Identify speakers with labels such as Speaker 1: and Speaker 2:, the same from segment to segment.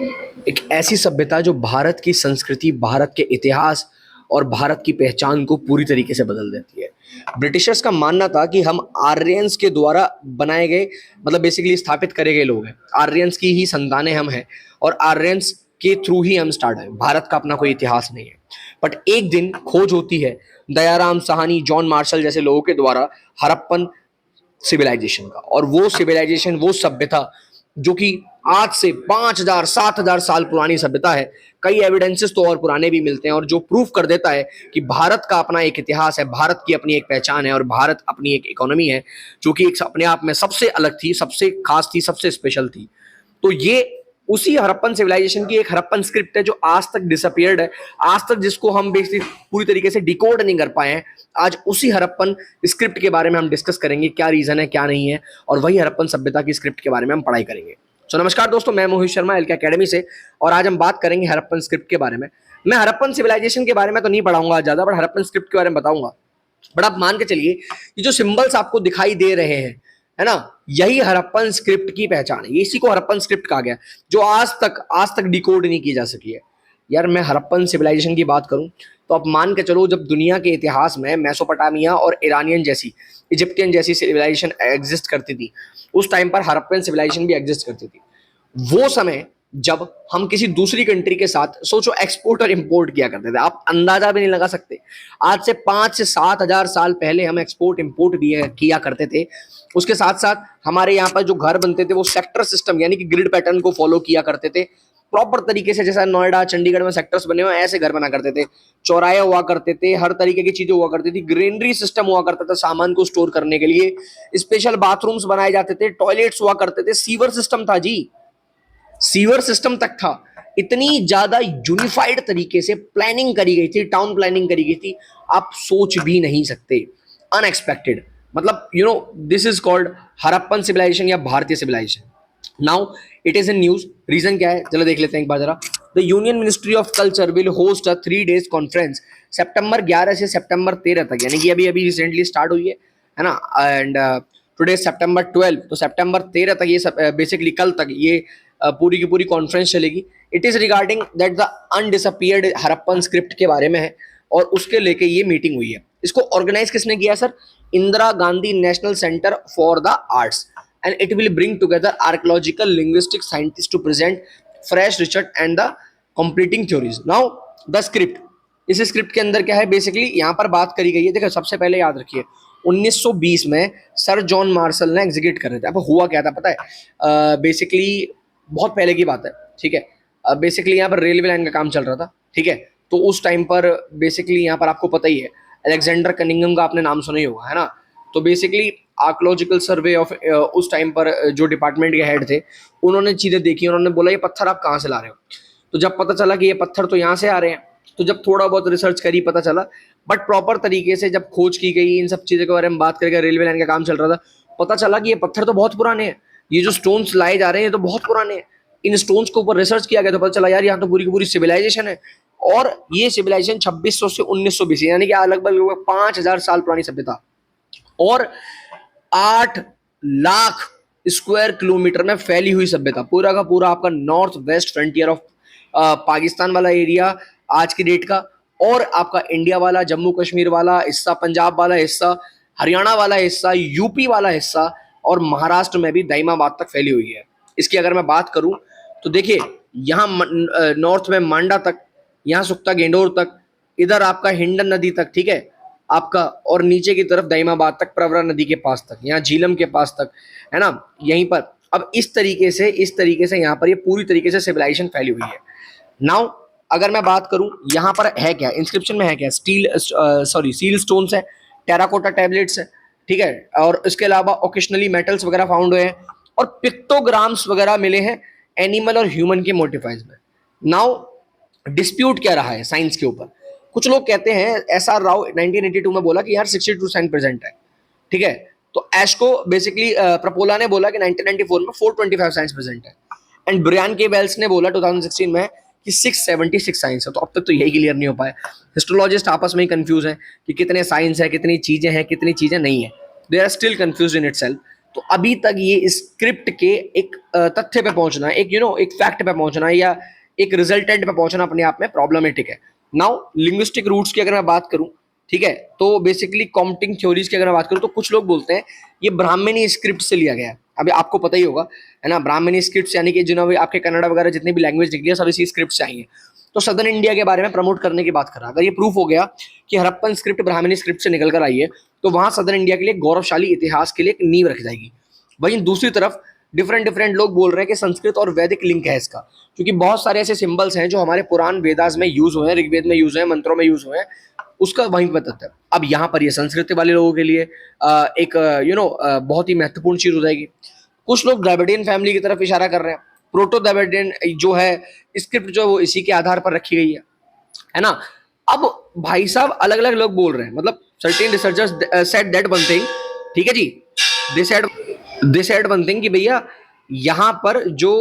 Speaker 1: एक ऐसी सभ्यता जो भारत की संस्कृति, भारत के इतिहास और भारत की पहचान को पूरी तरीके से बदल देती है। ब्रिटिशर्स का मानना था कि हम आर्यंस के द्वारा बनाए गए, मतलब बेसिकली स्थापित करे गए लोग हैं, आर्यंस की ही संतानें हम हैं और आर्यंस के थ्रू ही हम स्टार्ट है। भारत का अपना कोई इतिहास नहीं है। बट एक दिन खोज होती है दयाराम साहनी, जॉन मार्शल जैसे लोगों के द्वारा हड़प्पन सिविलाइजेशन का। और वो सिविलाइजेशन, वो सभ्यता जो कि आज से 5,000 7,000 साल पुरानी सभ्यता है। कई एविडेंसेस तो और पुराने भी मिलते हैं और जो प्रूफ कर देता है कि भारत का अपना एक इतिहास है, भारत की अपनी एक पहचान है और भारत अपनी एक इकोनॉमी है जो कि एक अपने आप में सबसे अलग थी, सबसे खास थी, सबसे स्पेशल थी। तो ये उसी हड़प्पन सिविलाइजेशन की एक हड़प्पन स्क्रिप्ट है जो आज तक डिसअपियर्ड है, आज तक जिसको हम बेसिकली पूरी तरीके से डिकोड नहीं कर पाए हैं। आज उसी हड़प्पन स्क्रिप्ट के बारे में हम डिस्कस करेंगे, क्या रीजन है, क्या नहीं है, और वही हड़प्पन सभ्यता की स्क्रिप्ट के बारे में हम पढ़ाई करेंगे। नमस्कार दोस्तों, मैं मोहित शर्मा एलके एकेडमी से, और आज हम बात करेंगे हड़प्पन स्क्रिप्ट के बारे में। मैं हड़प्पन सिविलाइजेशन के बारे में तो नहीं पढ़ाऊंगा ज्यादा, बट हड़प्पन स्क्रिप्ट के बारे में बताऊंगा। बट आप मान के चलिए ये जो सिंबल्स आपको दिखाई दे रहे हैं, है ना, यही हड़प्पन स्क्रिप्ट की पहचान है। इसी को हड़प्पन स्क्रिप्ट कहा गया, जो आज तक डिकोड नहीं की जा सकी है। यार मैं हड़प्पन सिविलाइजेशन की बात करूं तो आप मान के चलो, जब दुनिया के इतिहास में मेसोपोटामिया और ईरानियन जैसी, इजिप्टियन जैसी सिविलाइजेशन एग्जिस्ट करती थी, उस टाइम पर हड़प्पन सिविलाइजेशन भी एग्जिस्ट करती थी। वो समय जब हम किसी दूसरी कंट्री के साथ सोचो एक्सपोर्ट और इंपोर्ट किया करते थे, आप अंदाजा भी नहीं लगा सकते। आज से 5 से 7 हजार साल पहले हम एक्सपोर्ट इंपोर्ट भी किया करते थे। उसके साथ साथ हमारे यहाँ पर जो घर बनते थे वो सेक्टर सिस्टम यानी कि ग्रिड पैटर्न को फॉलो किया करते थे प्रॉपर तरीके से। जैसा नोएडा चंडीगढ़ में सेक्टर्स बने हुए ऐसे घर बना करते थे, चौराहे हुआ करते थे, हर तरीके की चीजें हुआ करती थी, ग्रेनरी सिस्टम हुआ करता था सामान को स्टोर करने के लिए, स्पेशल बाथरूम्स बनाए जाते थे, टॉयलेट्स हुआ करते थे, सीवर सिस्टम था जी, सीवर सिस्टम तक था। इतनी ज्यादा यूनिफाइड तरीके से प्लानिंग करी गई थी, टाउन प्लानिंग करी गई थी, आप सोच भी नहीं सकते। अनएक्सपेक्टेड, मतलब this is called Harappan civilisation या भारतीय civilisation. Now it is in news. Reason क्या है चलो देख लेते हैं एक बार जरा। The union ministry of culture will host a 3 days conference सितंबर 11 से सितंबर 13 तक, यानी कि अभी अभी रिसेंटली स्टार्ट हुई है ना। एंड टुडे सितंबर 12, तो सितंबर 13 तक ये बेसिकली कल तक ये पूरी की पूरी कॉन्फ्रेंस चलेगी। It is regarding that the undisappeared Harappan script के बारे में है और उसके लेके ये मीटिंग हुई है। इसको ऑर्गेनाइज किसने किया sir? Indira Gandhi National Centre for the Arts, and it will bring together archaeological linguistic scientist to present fresh research and the completing theories. Now the script, इस स्क्रिप्ट के अंदर क्या है बेसिकली यहाँ पर बात करी गई है। देखो सबसे पहले याद रखिए 1920 में सर जॉन मार्शल ने एग्जीक्यूट कर रहे थे। अब हुआ क्या था पता है? बेसिकली बहुत पहले की बात है, ठीक है। बेसिकली यहाँ पर रेलवे लाइन का काम चल रहा था, ठीक है। तो उस टाइम पर बेसिकली यहाँ पर आपको पता ही है अलेक्जेंडर कनिंघम का आपने नाम सुना ही होगा, है ना। तो बेसिकली आर्कोलॉजिकल सर्वे ऑफ उस टाइम पर जो डिपार्टमेंट के हेड थे उन्होंने चीजें देखी, उन्होंने बोला ये पत्थर आप कहाँ से ला रहे हो? तो जब पता चला कि ये पत्थर तो यहाँ से आ रहे हैं, तो जब थोड़ा बहुत रिसर्च करी पता चला, बट प्रॉपर तरीके से जब खोज की गई, इन सब चीजों के बारे में बात करके, रेलवे लाइन का काम चल रहा था, पता चला कि ये पत्थर तो बहुत पुराने हैं, ये जो स्टोन्स लाए जा रहे हैं ये तो बहुत पुराने हैं। इन स्टोन्स के ऊपर रिसर्च किया गया तो पता चला यार यहाँ तो पूरी की पूरी सिविलाइजेशन है, और ये सिविलाइजेशन 2600 से 1920 यानी कि लगभग 5,000 साल पुरानी सभ्यता, और 8 लाख स्क्वायर किलोमीटर में फैली हुई सभ्यता। पूरा का पूरा आपका north west frontier of Pakistan वाला एरिया आज की डेट का, और आपका इंडिया वाला, जम्मू कश्मीर वाला हिस्सा, पंजाब वाला हिस्सा, हरियाणा वाला हिस्सा, यूपी वाला हिस्सा, और महाराष्ट्र में भी दाइमाबाद तक फैली हुई है। इसकी अगर मैं बात करूं तो देखिए यहाँ नॉर्थ में मांडा तक, यहाँ सुक्ता गेंडोर तक, इधर आपका हिंडन नदी तक, ठीक है आपका, और नीचे की तरफ दाइमाबाद तक, प्रवरा नदी के पास तक, यहाँ झीलम के पास तक, है ना, यहीं पर। अब इस तरीके से यहाँ पर ये पूरी तरीके से सिविलाइजेशन फैली हुई है। नाउ अगर मैं बात करूं यहाँ पर है क्या, इंस्क्रिप्शन में है क्या? सील स्टोन्स है, टेराकोटा टैबलेट्स है, ठीक है, और इसके अलावा ओकेशनली मेटल्स वगैरह फाउंड हुए हैं, और पिक्टोग्राम्स वगैरह मिले हैं एनिमल और ह्यूमन के मोटिफाइज में। नाउ डिस्प्यूट क्या रहा है साइंस के ऊपर? कुछ लोग कहते हैं, एसआर राव 1982 में बोला कि यार 62 साइन प्रेजेंट है, ठीक है। तो एशको बेसिकली प्रपोला ने बोला कि 1994 में 425 साइंस प्रेजेंट है, एंड ब्रियान के वेल्स ने बोला 2016 में कि 676 साइंस है। तो अब तक तो यही क्लियर नहीं हो पाया। हिस्टोलॉजिस्ट आपस में ही कंफ्यूज हैं कि कितने साइंस है, कितनी चीजें हैं, कितनी चीजें नहीं है। They are still confuse in itself. तो अभी तक ये स्क्रिप्ट के एक तथ्य पे पहुंचना, एक एक फैक्ट पे पहुंचना या एक रिजल्टेंट पे पहुंचना अपने आप में प्रॉब्लमेटिक है। नाउ लिंग्विस्टिक रूट्स की अगर मैं बात करूं, ठीक है, तो बेसिकली कॉम्पटिंग थ्योरीज की अगर मैं बात करूं तो कुछ लोग बोलते हैं ये ब्राह्मणी स्क्रिप्ट से लिया गया है। अभी आपको पता ही होगा, है ना, ब्राह्मणी स्क्रिप्ट यानी कि जिन्होंने आपके कन्नड़ वगैरह जितनी भी लैंग्वेज निकली है सब इसी स्क्रिप्ट से आई है। तो सदर्न इंडिया के बारे में प्रमोट करने की बात कर रहा, अगर ये प्रूफ हो गया कि हड़प्पन स्क्रिप्ट ब्राह्मणी स्क्रिप्ट से निकल कर आई है, तो वहां सदर्न इंडिया के लिए गौरवशाली इतिहास के लिए एक नींव रख जाएगी। वहीं दूसरी तरफ डिफरेंट डिफरेंट लोग बोल रहे हैं कि संस्कृत और वैदिक लिंक है इसका, क्योंकि बहुत सारे ऐसे सिंबल्स हैं जो हमारे पुराण वेदास में यूज हुए हैं, ऋग्वेद में यूज हुए हैं, मंत्रों में यूज हुए हैं, उसका वहीं पर तथ्य है। अब यहाँ पर ये संस्कृत वाले लोगों के लिए एक बहुत ही महत्वपूर्ण चीज हो जाएगी। कुछ लोग द्रविडियन फैमिली की तरफ इशारा कर रहे हैं, प्रोटो द्रविडियन जो है स्क्रिप्ट जो है वो इसी के आधार पर रखी गई है ना। अब भाई साहब अलग अलग लोग बोल रहे हैं, मतलब certain researchers said that one thing, ठीक है जी, दे सेड वन थिंग कि भैया यहाँ पर जो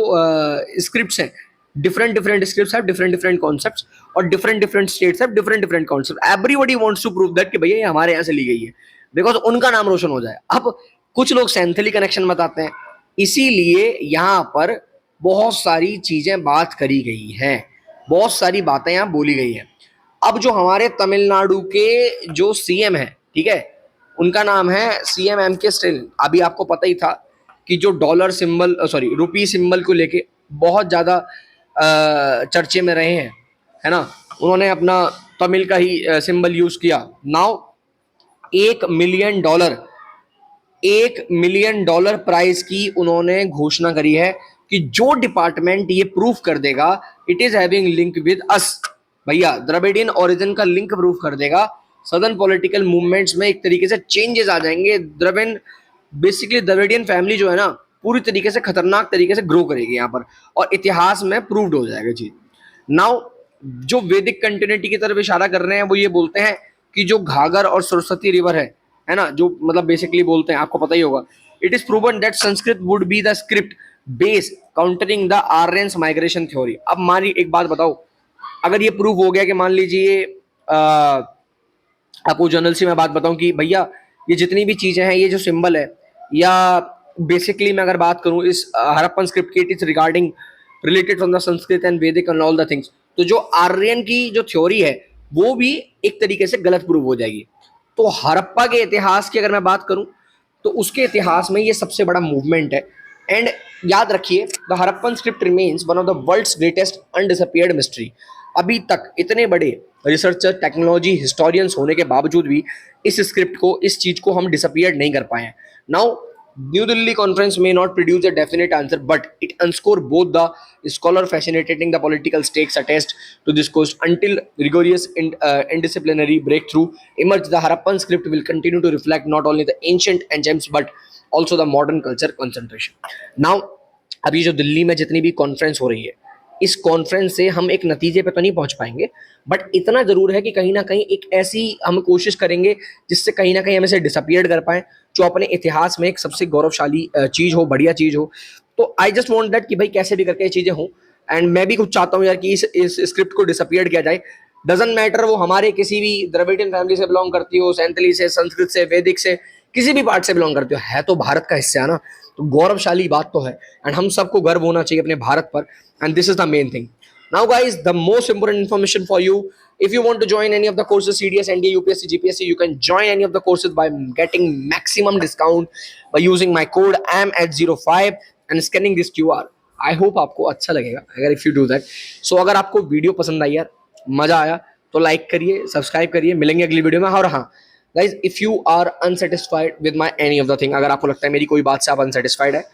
Speaker 1: स्क्रिप्ट्स हैं, different different scripts have different different concepts और different different states have different different concept. Everybody wants to prove that कि भैया ये हमारे यहाँ से ली गई है, बिकॉज उनका नाम रोशन हो जाए। अब कुछ लोग सैंथली कनेक्शन बताते हैं, इसीलिए यहाँ पर बहुत सारी चीजें बात करी गई हैं, बहुत सारी बातें यहाँ बोली गई हैं। अब जो हमारे तमिलनाडु के जो सीएम है, ठीक है, उनका नाम है सीएम एम के स्टालिन। अभी आपको पता ही था कि जो डॉलर सिंबल सॉरी रुपी सिंबल को लेके बहुत ज्यादा चर्चे में रहे हैं, है ना, उन्होंने अपना तमिल का ही सिंबल यूज किया। नाउ $1 मिलियन, $1 मिलियन प्राइस की उन्होंने घोषणा करी है कि जो डिपार्टमेंट ये प्रूफ कर देगा it is having link with us, भैया द्रविडियन ओरिजिन का लिंक प्रूफ कर देगा, सदर्न पॉलिटिकल मूवमेंट्स में एक तरीके से चेंजेस आ जाएंगे। द्रविड़ बेसिकली द्रविडियन फैमिली जो है ना पूरी तरीके से खतरनाक तरीके से ग्रो करेगी यहाँ पर, और इतिहास में प्रूव्ड हो जाएगा चीज। नाउ जो वैदिक कंटिन्यूटी की तरफ इशारा कर रहे हैं वो ये बोलते हैं कि जो घाघर और सरस्वती रिवर है ना, जो मतलब बेसिकली बोलते हैं, आपको पता ही होगा, it is proven that Sanskrit would be the script base countering the Aryans migration theory. अब मानी एक बात बताओ, अगर ये प्रूव हो गया कि मान लीजिए आपको जनरल से मैं बात बताऊं कि भैया ये जितनी भी चीजें हैं, ये जो सिंबल है, या बेसिकली मैं अगर बात करूं इस हड़प्पन स्क्रिप्ट की, it is regarding related from the Sanskrit and वैदिक एंड ऑल द थिंग्स, तो जो आर्यन की जो थ्योरी है वो भी एक तरीके से गलत प्रूव हो जाएगी। तो हड़प्पा के इतिहास की अगर मैं बात करूं तो उसके इतिहास में ये सबसे बड़ा मूवमेंट है। एंड याद रखिए, the Harappan script remains one of the world's greatest undisappeared mystery. अभी तक इतने बड़े रिसर्चर, टेक्नोलॉजी हिस्टोरियंस होने के बावजूद भी इस स्क्रिप्ट को, इस चीज को हम डिसअपियर नहीं कर पाए हैं। Now New Delhi conference may not produce a definite answer, but it underscores both the scholar fascinating the political stakes attached to this course. Until rigorous interdisciplinary breakthrough emerge, the Harappan script will continue to reflect not only the ancient gems but also the modern culture concentration. Now, अभी जो दिल्ली में जितनी भी conference हो रही है, इस conference से हम एक नतीजे पे तो नहीं पहुंच पाएंगे, बट इतना जरूर है कि कहीं ना कहीं एक ऐसी हम कोशिश करेंगे जिससे कहीं ना कहीं हम इसे डिसअपियर कर पाए, जो अपने इतिहास में एक सबसे गौरवशाली चीज हो, बढ़िया चीज हो। तो आई जस्ट वांट दैट कि भाई कैसे भी करके ये चीजें हों, एंड मैं भी कुछ चाहता हूँ यार कि इस स्क्रिप्ट को डिसअपियर किया जाए। डजंट मैटर वो हमारे किसी भी द्रविडियन फैमिली से बिलोंग करती हो, सैंथली से, संस्कृत से, वैदिक से, किसी भी पार्ट से बिलोंग करती हो, है तो भारत का हिस्सा है ना, तो गौरवशाली बात तो है, एंड हम सबको गर्व होना चाहिए अपने भारत पर, and this is the main thing. Now guys, the most important information for you, if you want to join any of the courses, CDS, NDA, UPSC, GPSC, you can join any of the courses by getting maximum discount by using my code AM@05 and scanning this QR. I hope आपको अच्छा लगेगा अगर if you do that. So अगर आपको video पसंद आई यार, मजा आया, तो लाइक करिए, सब्सक्राइब करिए, मिलेंगे अगली वीडियो में। और हाँ guys, if you are unsatisfied with my any of the thing, अगर आपको लगता है मेरी कोई बात से आप अनसेटिस्फाइड है,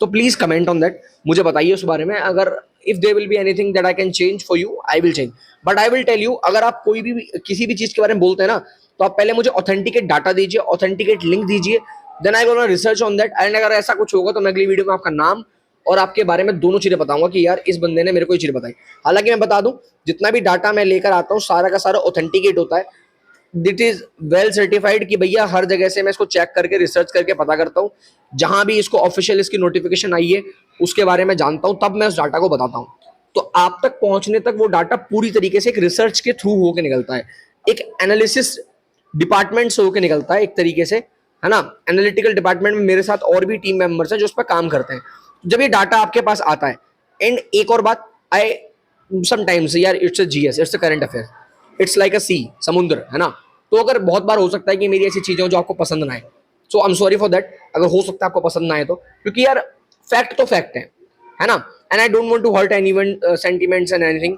Speaker 1: तो प्लीज कमेंट ऑन दैट, मुझे बताइए उस बारे में। अगर if there will be anything that I can change for you, I will change, but I will tell you, अगर आप कोई भी किसी भी चीज के बारे में बोलते हैं ना, तो आप पहले मुझे ऑथेंटिकेट डाटा दीजिए, ऑथेंटिकेट लिंक दीजिए, then I gonna research on that, and अगर ऐसा कुछ होगा तो मैं अगली वीडियो में आपका नाम और आपके बारे में दोनों चीजें बताऊंगा कि यार इस बंदे ने मेरे को ये चीज बताई। हालांकि मैं बता दूं, जितना भी डाटा मैं लेकर आता हूँ सारा का सारा ऑथेंटिकेट होता है, दिट इज वेल सर्टिफाइड, कि भैया हर जगह से मैं इसको चेक करके, रिसर्च करके पता करता हूँ, जहां भी इसको ऑफिशियल इसकी नोटिफिकेशन आई है उसके बारे में जानता हूं, तब मैं उस डाटा को बताता हूं। तो आप तक पहुंचने तक वो डाटा पूरी तरीके से एक रिसर्च के थ्रू होकर निकलता है, एक एनालिसिस डिपार्टमेंट से होकर निकलता है एक तरीके से, है ना। एनालिटिकल डिपार्टमेंट में मेरे साथ और भी टीम मेंबर्स हैं जो उस पर काम करते हैं। जब ये डाटा आपके पास आता है, एंड एक और बात, आई समटाइम्स यार, it's a GS, it's a current affair, it's like a sea, समुद्र है ना। तो अगर बहुत बार हो सकता है कि मेरी ऐसी चीजें हो जो आपको पसंद ना आए, so I am sorry for that, अगर हो सकता है आपको पसंद ना आए तो, क्योंकि यार फैक्ट तो फैक्ट है ना। And I don't want to hurt anyone sentiments and anything.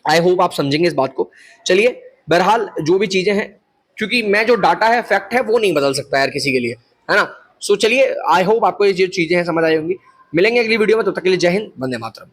Speaker 1: I hope आप समझेंगे इस बात को। चलिए, बहरहाल जो भी चीजें हैं, क्योंकि मैं जो डाटा है, फैक्ट है, वो नहीं बदल सकता यार किसी के लिए, है ना। सो चलिए, आई होप आपको ये जो चीजें हैं समझ आई होंगी। मिलेंगे अगली वीडियो में, तब तक के लिए जय हिंद, वंदे मातरम।